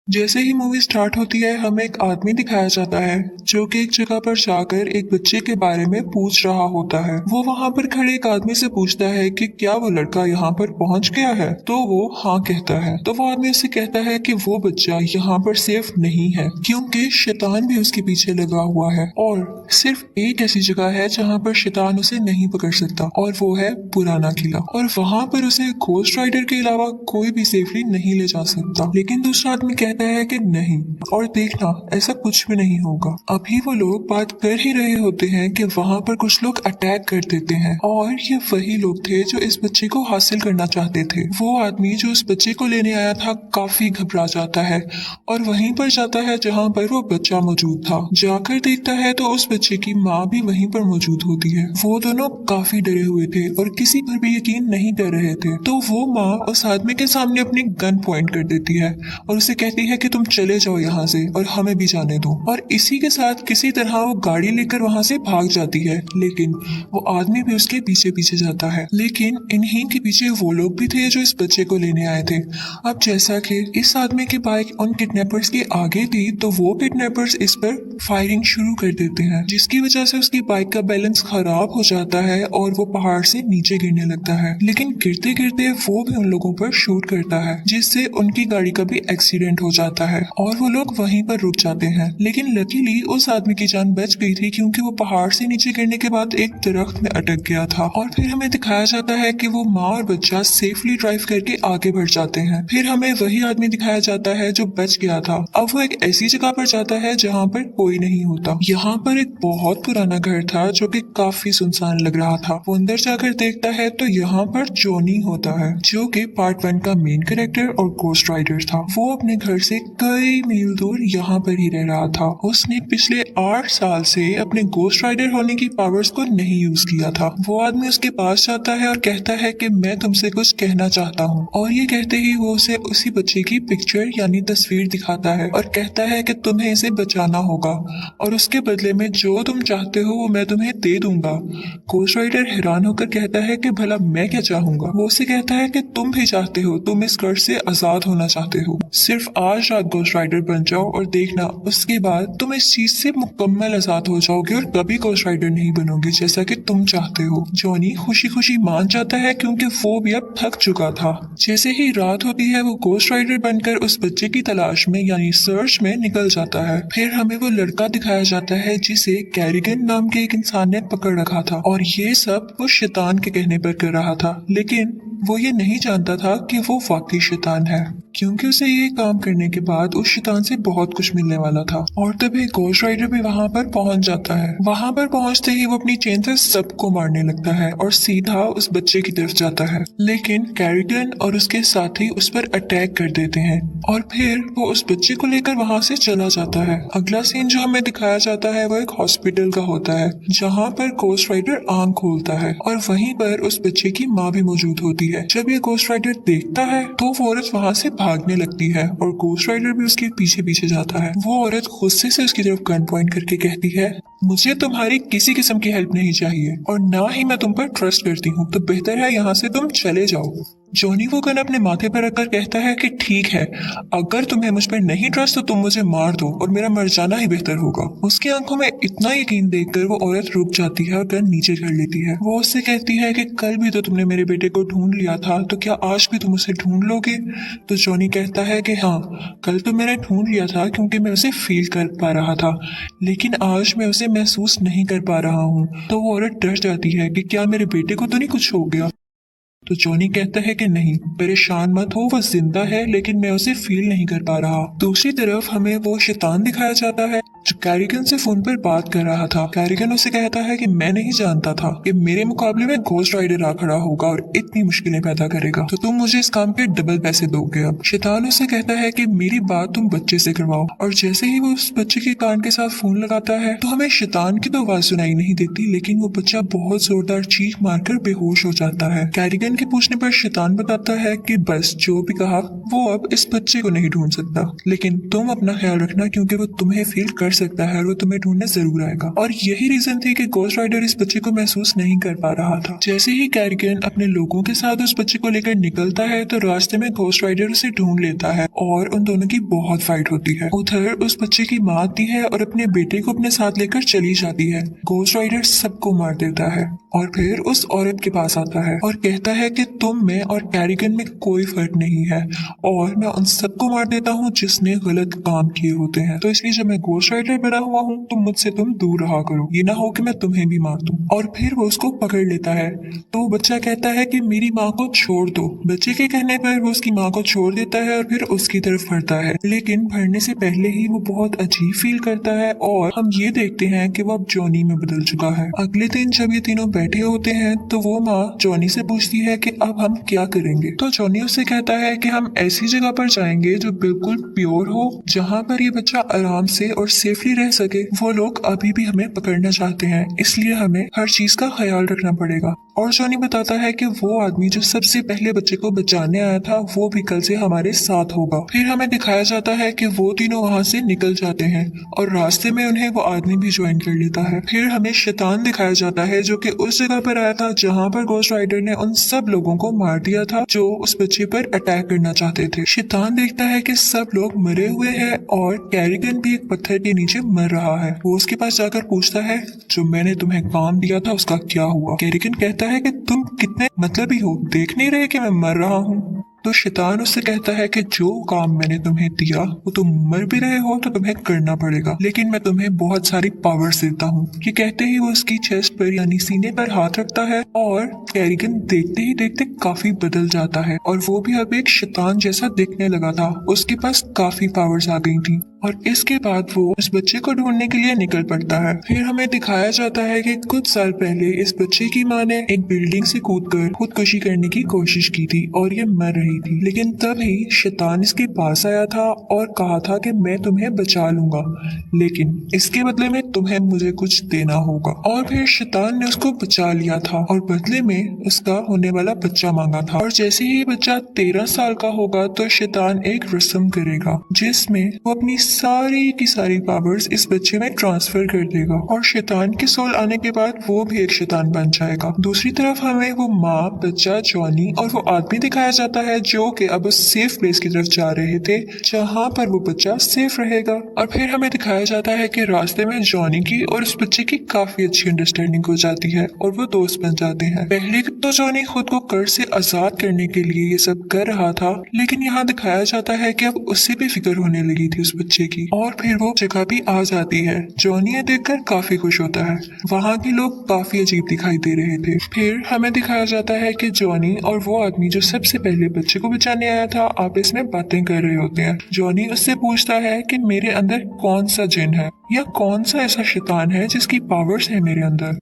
जैसे ही movie start होती है हमें एक आदमी दिखाया जाता है जो कि एक जगह पर जाकर एक बच्चे के बारे में पूछ रहा होता है। वो वहां पर खड़े एक आदमी से पूछता है कि क्या वो लड़का यहाँ पर पहुंच गया है, तो वो हाँ कहता है। तो वो आदमी उससे कहता है कि वो बच्चा यहाँ पर सेफ नहीं है क्योंकि शैतान भी उसके पीछे लगा हुआ है और सिर्फ एक ऐसी जगह है जहाँ पर शैतान उसे नहीं पकड़ सकता और वो है पुराना किला, और वहां पर उसे घोस्ट राइडर के अलावा कोई भी सेफली नहीं ले जा सकता। लेकिन दूसरा आदमी कहता है कि नहीं, और देखना ऐसा कुछ भी नहीं होगा। अभी वो लोग बात कर ही रहे होते हैं कि वहां पर कुछ लोग अटैक कर देते हैं और ये वही लोग थे जो इस बच्चे को हासिल करना चाहते थे। वो आदमी जो उस बच्चे को लेने आया था काफी घबरा जाता है और वहीं पर जाता है जहाँ पर वो बच्चा मौजूद था। जाकर देखता है तो उस बच्चे की माँ भी वहीं पर मौजूद होती है। वो दोनों काफी डरे हुए थे और किसी पर भी यकीन नहीं कर रहे थे। तो वो माँ उस आदमी के सामने अपनी गन पॉइंट कर देती है और उसे कहती है कि तुम चले जाओ यहाँ से और हमें भी जाने दो। और इसी के साथ किसी तरह वो गाड़ी लेकर वहाँ से भाग जाती है, लेकिन वो आदमी भी उसके पीछे पीछे जाता है। लेकिन इन्हीं के पीछे वो लोग भी थे जो इस बच्चे को लेने आए थे। अब जैसा कि इस आदमी की बाइक उन किडनैपर्स के आगे थी तो वो किडनैपर्स इस पर फायरिंग शुरू कर देते हैं, जिसकी वजह से उसकी बाइक का बैलेंस खराब हो जाता है और वो पहाड़ से नीचे गिरने लगता है। लेकिन गिरते गिरते वो भी उन लोगों पर शूट करता है जिससे उनकी गाड़ी का भी एक्सीडेंट हो जाता है और वो लोग वहीं पर रुक जाते हैं। लेकिन लकीली उस आदमी की जान बच गई थी क्योंकि वो पहाड़ से नीचे गिरने के बाद एक दरख्त में अटक गया था। और फिर हमें दिखाया जाता है कि वो माँ और बच्चा सेफली ड्राइव करके आगे बढ़ जाते हैं। फिर हमें वही आदमी दिखाया जाता है जो बच गया था। अब वो एक ऐसी जगह पर जाता है जहाँ पर कोई नहीं होता। यहाँ पर एक बहुत पुराना घर था जो कि काफी सुनसान लग रहा था। वो अंदर जाकर देखता है तो यहाँ पर जॉनी होता है जो कि पार्ट 1 का मेन कैरेक्टर और घोस्ट राइडर था। वो अपने घर से कई मील दूर यहाँ पर ही रह रहा था। उसने पिछले 8 साल से अपने घोस्ट राइडर होने की पावर्स को नहीं यूज किया था। वो आदमी उसके पास जाता है और कहता है कि मैं तुमसे कुछ कहना चाहता हूँ, और ये कहते ही वो उसे उसी बच्चे की पिक्चर यानी तस्वीर दिखाता है और कहता है कि तुम्हें इसे बचाना होगा और उसके बदले में जो तुम चाहते हो वो मैं तुम्हें दे दूंगा। घोस्ट राइडर हैरान होकर कहता है कि भला मैं क्या चाहूंगा। वो उसे कहता है कि तुम भी चाहते हो, तुम इस कर्ज से आजाद होना चाहते हो। सिर्फ आज रात घोस्ट राइडर बन जाओ और देखना उसके बाद तुम इस चीज से मुकम्मल आजाद हो जाओगे और कभी घोस्ट राइडर नहीं बनोगे जैसा कि तुम चाहते हो। जॉनी खुशी खुशी मान जाता है क्योंकि वो भी अब थक चुका था। जैसे ही रात होती है वो घोस्ट राइडर बनकर उस बच्चे की तलाश में यानी सर्च में निकल जाता है। फिर हमें वो लड़का दिखाया जाता है जिसे कैरिगन नाम के एक इंसान ने पकड़ रखा था और ये सब वो शैतान के कहने पर कर रहा था। लेकिन वो ये नहीं जानता था कि वो वाकई शैतान है, क्योंकि उसे ये काम करने के बाद उस शैतान से बहुत कुछ मिलने वाला था। और तभी घोस्ट राइडर भी वहां पर पहुंच जाता है। वहां पर पहुंचते ही वो अपनी चेन से सबको मारने लगता है और सीधा उस बच्चे की तरफ जाता है। लेकिन कैरिगन और उसके साथी उस पर अटैक कर देते हैं और फिर वो उस बच्चे को लेकर वहां से चला जाता है। अगला सीन जो हमें दिखाया जाता है वो एक हॉस्पिटल का होता है जहाँ पर घोस्ट राइडर आंख खोलता है और वहीं पर उस बच्चे की माँ भी मौजूद होती है। जब ये घोस्ट राइडर देखता है तो वो औरत वहाँ से भागने लगती है और घोस्ट राइडर भी उसके पीछे पीछे जाता है। वो औरत गुस्से से उसकी तरफ गन पॉइंट करके कहती है, मुझे तुम्हारी किसी किस्म की हेल्प नहीं चाहिए और ना ही मैं तुम पर ट्रस्ट करती हूँ, तो बेहतर है यहाँ से तुम चले जाओ। जॉनी वो गन अपने माथे पर रखकर कहता है कि ठीक है, अगर तुम्हें मुझ पर नहीं ट्रस्ट तो तुम मुझे मार दो और मेरा मर जाना ही बेहतर होगा। उसकी आंखों में इतना यकीन देखकर वो औरत रुक जाती है और गन नीचे कर लेती है। वो उससे कहती है कि कल भी तो तुमने मेरे बेटे को ढूंढ लिया था, तो क्या आज भी तुम उसे ढूंढ लोगे। तो जॉनी कहता है कि हाँ, कल तो मैंने ढूंढ लिया था क्योंकि मैं उसे फील कर पा रहा था, लेकिन आज मैं उसे महसूस नहीं कर पा रहा हूँ। तो वो औरत डर जाती है कि क्या मेरे बेटे को तो नहीं कुछ हो गया। तो जॉनी कहता है कि नहीं, परेशान मत हो, वो जिंदा है लेकिन मैं उसे फील नहीं कर पा रहा। दूसरी तरफ हमें वो शैतान दिखाया जाता है जो कैरिगन से फोन पर बात कर रहा था। कैरिगन उसे कहता है कि मैं नहीं जानता था कि मेरे मुकाबले में घोस्ट राइडर आ खड़ा होगा और इतनी मुश्किलें पैदा करेगा, तो तुम मुझे इस काम के डबल पैसे दोगे। अब शैतान उसे कहता है कि मेरी बात तुम बच्चे से करवाओ, और जैसे ही वो उस बच्चे के कान के साथ फोन लगाता है तो हमें शैतान की तो आवाज सुनाई नहीं देती, लेकिन वो बच्चा बहुत जोरदार चीख मारकर बेहोश हो जाता है। कैरिगन के पूछने पर शैतान बताता है कि बस जो भी कहा वो अब इस बच्चे को नहीं ढूंढ सकता, लेकिन तुम अपना ख्याल रखना क्योंकि वो तुम्हें फील कर सकता सकता है और वो तुम्हें ढूंढने जरूर आएगा। और यही रीजन थी कि गोस्ट राइडर इस बच्चे को महसूस नहीं कर पा रहा था। जैसे ही कैरिगन अपने लोगों के साथ उस बच्चे को लेकर निकलता है तो रास्ते में गोस्ट राइडर उसे ढूंढ लेता है और उन दोनों की बहुत फाइट होती है। उधर उस बच्चे की माँ आती है और अपने बेटे को अपने साथ लेकर चली जाती है। गोस्ट राइडर सबको मार देता है और फिर उस औरत के पास आता है और कहता है कि तुम में और कैरिगन में कोई फर्क नहीं है और मैं उन सबको मार देता हूँ जिसने गलत काम किए होते हैं। तो इसलिए जब मैं गोस्ट राइडर बना हुआ हूँ तो मुझसे तुम दूर रहा करो, ये ना हो कि मैं तुम्हें भी मार दूं। और फिर वो उसको पकड़ लेता है। तो वो बच्चा कहता है कि मेरी माँ को छोड़ दो। बच्चे के कहने पर वो उसकी माँ को छोड़ देता है और फिर उसकी तरफ बढ़ता है, लेकिन बढ़ने से पहले ही वो बहुत अजीब फील करता है और हम ये देखते हैं कि वो अब जॉनी में बदल चुका है। अगले दिन जब ये तीनों बैठे होते हैं तो वो माँ जॉनी से पूछती है कि अब हम क्या करेंगे। तो जॉनी उससे कहता है कि हम ऐसी जगह पर जाएंगे जो बिल्कुल प्योर हो, जहाँ पर ये बच्चा आराम से और सेफली रह सके। वो लोग अभी भी हमें पकड़ना चाहते हैं, इसलिए हमें हर चीज का ख्याल रखना पड़ेगा। और जॉनी बताता है कि वो आदमी जो सबसे पहले बच्चे को बचाने आया था वो भी कल से हमारे साथ होगा। फिर हमें दिखाया जाता है कि वो तीनों वहाँ से निकल जाते हैं और रास्ते में उन्हें वो आदमी भी ज्वाइन कर लेता है। फिर हमें शैतान दिखाया जाता है जो कि उस जगह पर आया था जहाँ पर गोस्ट राइडर ने उन सब लोगों को मार दिया था जो उस बच्चे पर अटैक करना चाहते थे। शैतान देखता है कि सब लोग मरे हुए हैं और कैरिगन भी एक पत्थर के नीचे मर रहा है। वो उसके पास जाकर पूछता है जो मैंने तुम्हें काम दिया था उसका क्या हुआ। कैरिगन कहता है कि तुम कितने मतलबी हो, देख नहीं रहे कि मैं मर रहा हूँ। तो शैतान उससे कहता है कि जो काम मैंने तुम्हें दिया वो तुम मर भी रहे हो तो तुम्हें करना पड़ेगा, लेकिन मैं तुम्हें बहुत सारी पावर्स देता हूँ। ये कहते ही वो उसकी चेस्ट पर यानी सीने पर हाथ रखता है और कैरिगन देखते ही देखते काफी बदल जाता है और वो भी अब एक शैतान जैसा दिखने लगा था। उसके पास काफी पावर्स आ गई थी और इसके बाद वो इस बच्चे को ढूंढने के लिए निकल पड़ता है। फिर हमें दिखाया जाता है कि कुछ साल पहले इस बच्चे की माँ ने एक बिल्डिंग से कूदकर खुदकुशी करने की कोशिश की थी और ये मर रही थी, लेकिन तभी शैतान इसके पास आया था और कहा था कि मैं तुम्हें बचा लूंगा, लेकिन इसके बदले में तुम्हें मुझे कुछ देना होगा। और फिर शैतान ने उसको बचा लिया था और बदले में उसका होने वाला बच्चा मांगा था। और जैसे ही बच्चा 13 साल का होगा तो शैतान एक रस्म करेगा जिसमें वो अपनी सारी की सारी पावर्स इस बच्चे में ट्रांसफर कर देगा और शैतान की सोल आने के बाद वो भी एक शैतान बन जाएगा। दूसरी तरफ हमें वो माँ, बच्चा, जॉनी और वो आदमी दिखाया जाता है जो कि अब उस सेफ प्लेस की तरफ जा रहे थे जहाँ पर वो बच्चा सेफ रहेगा। और फिर हमें दिखाया जाता है कि रास्ते में जॉनी की और उस बच्चे की काफी अच्छी अंडरस्टैंडिंग हो जाती है और वो दोस्त बन जाते हैं। पहले तो जॉनी खुद को कर्ज से आजाद करने के लिए ये सब कर रहा था, लेकिन यहाँ दिखाया जाता है कि अब उससे भी फिक्र होने लगी थी उस बच्चे की। और फिर वो जगह भी आ जाती है। जॉनी ये देखकर काफी खुश होता है। वहाँ के लोग काफी अजीब दिखाई दे रहे थे। फिर हमें दिखाया जाता है कि जॉनी और वो आदमी जो सबसे पहले बच्चे को बचाने आया था आपस में बातें कर रहे होते हैं। जॉनी उससे पूछता है कि मेरे अंदर कौन सा जिन है या कौन सा ऐसा शैतान है जिसकी पावर्स है मेरे अंदर।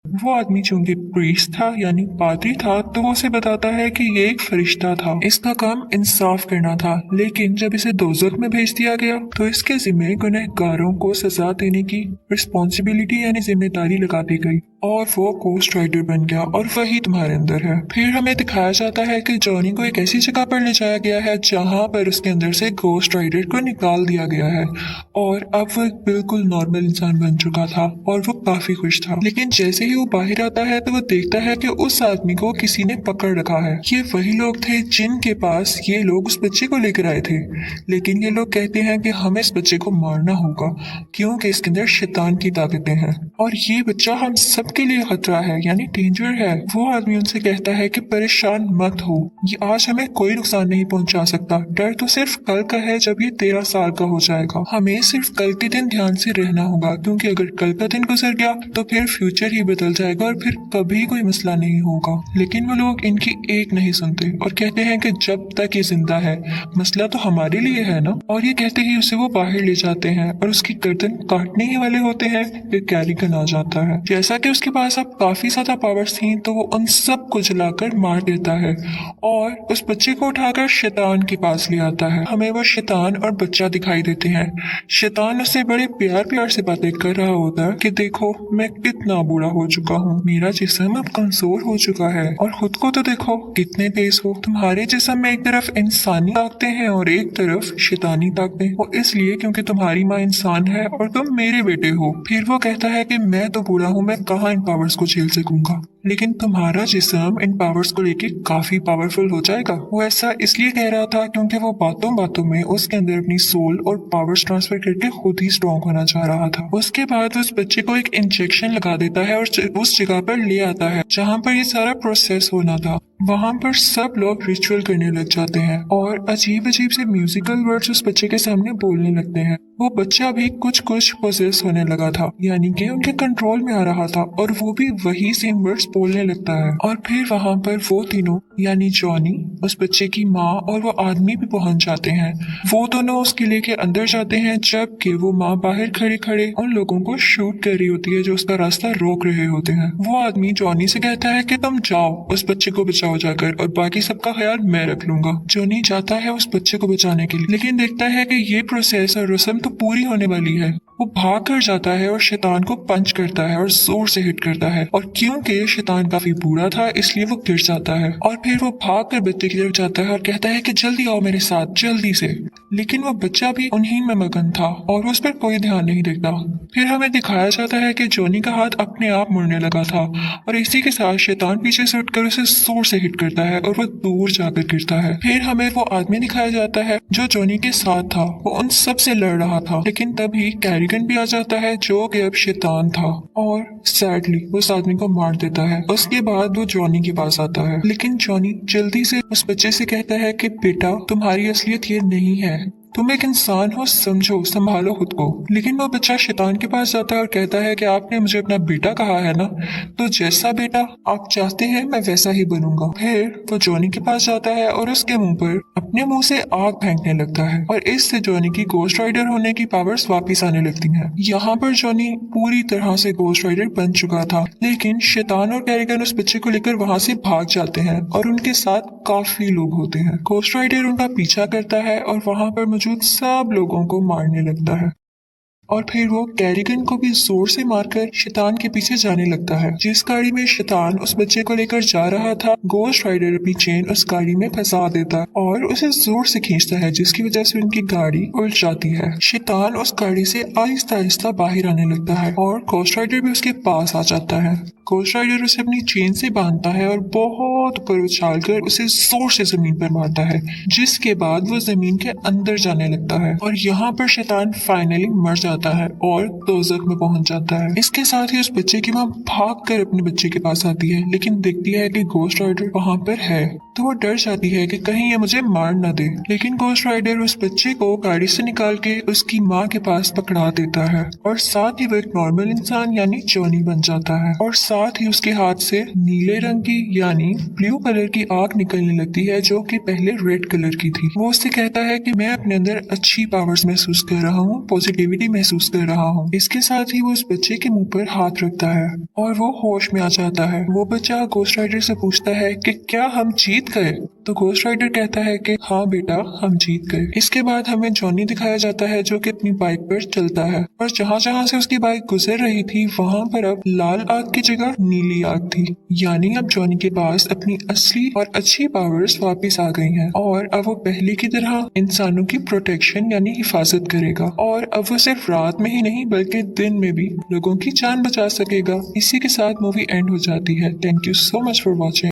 वो आदमी चूंकि प्रीस्ट था यानी पादरी था तो वो उसे बताता है कि ये एक फरिश्ता था, इसका काम इंसाफ करना था, लेकिन जब इसे दोज़ख में भेज दिया गया तो इसके जिम्मे गुनहगारों को सजा देने की रिस्पॉन्सिबिलिटी यानी जिम्मेदारी लगा दी गई और वो गोस्ट राइडर बन गया और वही तुम्हारे अंदर है। फिर हमें दिखाया जाता है कि जॉनी को एक ऐसी जगह पर ले जाया गया है जहाँ पर उसके अंदर से गोस्ट राइडर को निकाल दिया गया है और अब वो एक बिल्कुल नॉर्मल इंसान बन चुका था और वो काफी खुश था। लेकिन जैसे ही वो बाहर आता है तो वो देखता है कि उस आदमी को किसी ने पकड़ रखा है। ये वही लोग थे जिनके पास ये लोग उस बच्चे को लेकर आए थे, लेकिन ये लोग कहते हैं कि हमें इस बच्चे को मारना होगा क्योंकि इसके अंदर शैतान की ताकतें हैं और ये बच्चा हम सबके लिए खतरा है यानी डेंजर है। वो आदमी उनसे कहता है कि परेशान मत हो, ये आज हमें कोई नुकसान नहीं पहुंचा सकता, डर तो सिर्फ कल का है जब ये 13 साल का हो जाएगा। हमें सिर्फ कल के दिन ध्यान से रहना होगा क्योंकि अगर कल का दिन गुजर गया तो फिर फ्यूचर ही बदल जाएगा और फिर कभी कोई मसला नहीं होगा। लेकिन वो लोग इनकी एक नहीं सुनते और कहते हैं कि जब तक ये जिंदा है मसला तो हमारे लिए है ना। और ये कहते ही उसे वो बाहर ले जाते हैं और उसकी गर्दन काटने ही वाले होते हैं कि कैरिगन आ जाता है। जैसा कि उसके पास अब काफी ज्यादा पावर्स थी तो वो उन सब को जलाकर मार देता है और उस बच्चे को उठाकर शैतान के पास ले आता है। हमें वो शैतान और बच्चा दिखाई देते हैं। शैतान उससे बड़े प्यार प्यार से बातें कर रहा होता है कि देखो मैं कितना बूढ़ा हो चुका हूँ, मेरा जिस्म अब कमजोर हो चुका है और खुद को तो देखो कितने तेज हो। तुम्हारे जिस्म में एक तरफ इंसानी ताकतें हैं और एक तरफ शैतानी ताकतें। वो इसलिए क्योंकि तुम्हारी माँ इंसान है और तुम मेरे बेटे हो। फिर वो कहता है कि मैं तो बूढ़ा हूँ, मैं कहाँ इन पावर्स को झेल सकूंगा, लेकिन तुम्हारा जिस्म इन पावर्स को लेके काफी पावरफुल हो जाएगा। वो ऐसा इसलिए कह रहा था क्योंकि वो बातों बातों में उसके अंदर अपनी सोल और पावर्स ट्रांसफर करके खुद ही स्ट्रॉन्ग होना चाह रहा था। उसके बाद वो उस बच्चे को एक इंजेक्शन लगा देता है और उस जगह पर ले आता है जहाँ पर ये सारा प्रोसेस होना था। वहाँ पर सब लोग रिचुअल करने लग जाते हैं और अजीब अजीब से म्यूजिकल वर्ड्स उस बच्चे के सामने बोलने लगते हैं। वो बच्चा भी कुछ कुछ पोजेस होने लगा था, यानी कि उनके कंट्रोल में आ रहा था और वो भी वही सेम वर्ड्स बोलने लगता है। और फिर वहाँ पर वो तीनों यानी जॉनी, उस बच्चे की माँ और वो आदमी भी पहुंच जाते हैं। वो दोनों उस किले के अंदर जाते हैं जबकि वो माँ बाहर खड़े खड़े उन लोगों को शूट कर रही होती है जो उसका रास्ता रोक रहे होते हैं। वो आदमी जॉनी से कहता है कि तुम जाओ उस बच्चे को बचाओ जाकर और बाकी सबका ख्याल मैं रख लूंगा। जॉनी जाता है उस बच्चे को बचाने के लिए, लेकिन देखता है कि ये प्रोसेस और रस्म तो पूरी होने वाली है। वो भाग कर जाता है और शैतान को पंच करता है और जोर से हिट करता है और क्योंकि शैतान काफी बूढ़ा था इसलिए वो गिर जाता है। और फिर वो भाग कर बच्चे की तरफ जाता है और कहता है कि जल्दी आओ मेरे साथ जल्दी से, लेकिन वो बच्चा भी उन्हीं में मगन था और उस पर कोई ध्यान नहीं देता। फिर हमें दिखाया जाता है कि जॉनी का हाथ अपने आप मुड़ने लगा था और इसी के साथ शैतान पीछे से उठकर उसे जोर से हिट करता है और वो दूर जाकर गिरता है। फिर हमें वो आदमी दिखाया जाता है जो जॉनी के साथ था। वो उन सब से लड़ रहा था, लेकिन तभी कैरिगन भी आ जाता है जो कि अब शैतान था और सैडली उस आदमी को मार देता है। उसके बाद वो जॉनी के पास आता है, लेकिन जॉनी जल्दी से उस बच्चे से कहता है कि बेटा तुम्हारी असलियत ये नहीं है, तुम एक इंसान हो, समझो संभालो खुद को। लेकिन वो बच्चा शैतान के पास जाता है और कहता है कि आपने मुझे अपना बेटा कहा है ना, तो जैसा बेटा आप चाहते हैं मैं वैसा ही बनूंगा। फिर वो जॉनी के पास जाता है और उसके मुंह पर अपने मुंह से आग फेंकने लगता है और इससे जॉनी की गोस्ट राइडर होने की पावर्स वापिस आने लगती हैं। यहाँ पर जॉनी पूरी तरह से गोस्ट राइडर बन चुका था, लेकिन शैतान और कैरिगन उस बच्चे को लेकर वहाँ से भाग जाते हैं और उनके साथ काफी लोग होते हैं। गोस्ट राइडर उनका पीछा करता है और वहाँ पर मौजूद सब लोगों को मारने लगता है और फिर वो कैरिगन को भी जोर से मारकर शैतान के पीछे जाने लगता है। जिस गाड़ी में शैतान उस बच्चे को लेकर जा रहा था, गोस्ट राइडर अपनी चेन उस गाड़ी में फंसा देता है और उसे जोर से खींचता है जिसकी वजह से उनकी गाड़ी उल्ट जाती है। शैतान उस गाड़ी से आहिस्ता आहिस्ता बाहर आने लगता है और गोस्ट राइडर भी उसके पास आ जाता है। गोस्ट राइडर उसे अपनी चेन से बांधता है और बहुत ऊपर उछाल कर उसे जोर से जमीन पर मारता है, जिसके बाद वो जमीन के अंदर जाने लगता है और यहाँ पर शैतान फाइनली मर जाता है और दोज़ख में पहुंच जाता है। इसके साथ ही उस बच्चे की माँ भाग कर अपने बच्चे के पास आती है, लेकिन देखती है कि गोस्ट राइडर वहाँ पर है तो वो डर जाती है कि कहीं ये मुझे मार न दे। लेकिन गोस्ट राइडर उस बच्चे को गाड़ी से निकाल के उसकी माँ के पास पकड़ा देता है और साथ ही वो एक नॉर्मल इंसान यानी जॉनी बन जाता है और साथ ही उसके हाथ से नीले रंग की यानी ब्लू कलर की आग निकलने लगती है जो कि पहले रेड कलर की थी। वो उससे कहता है कि मैं अपने अंदर अच्छी पावर्स महसूस कर रहा हूँ, पॉजिटिविटी महसूस कर रहा हूँ। इसके साथ ही वो उस बच्चे के मुंह पर हाथ रखता है और वो होश में आ जाता है। वो बच्चा गोस्ट राइडर से पूछता है कि क्या हम जीत गए, तो गोस्ट राइडर कहता है कि हाँ बेटा हम जीत गए। इसके बाद हमें जॉनी दिखाया जाता है जो कि अपनी बाइक पर चलता है और जहाँ जहाँ से उसकी बाइक गुजर रही थी वहाँ पर अब लाल आग की जगह नीली आग थी, यानी अब जॉनी के पास अपनी असली और अच्छी पावर्स वापस आ गई हैं और अब वो पहले की तरह इंसानों की प्रोटेक्शन यानी हिफाजत करेगा और अब वो सिर्फ रात में ही नहीं बल्कि दिन में भी लोगों की जान बचा सकेगा। इसी के साथ मूवी एंड हो जाती है। Thank you so much for watching.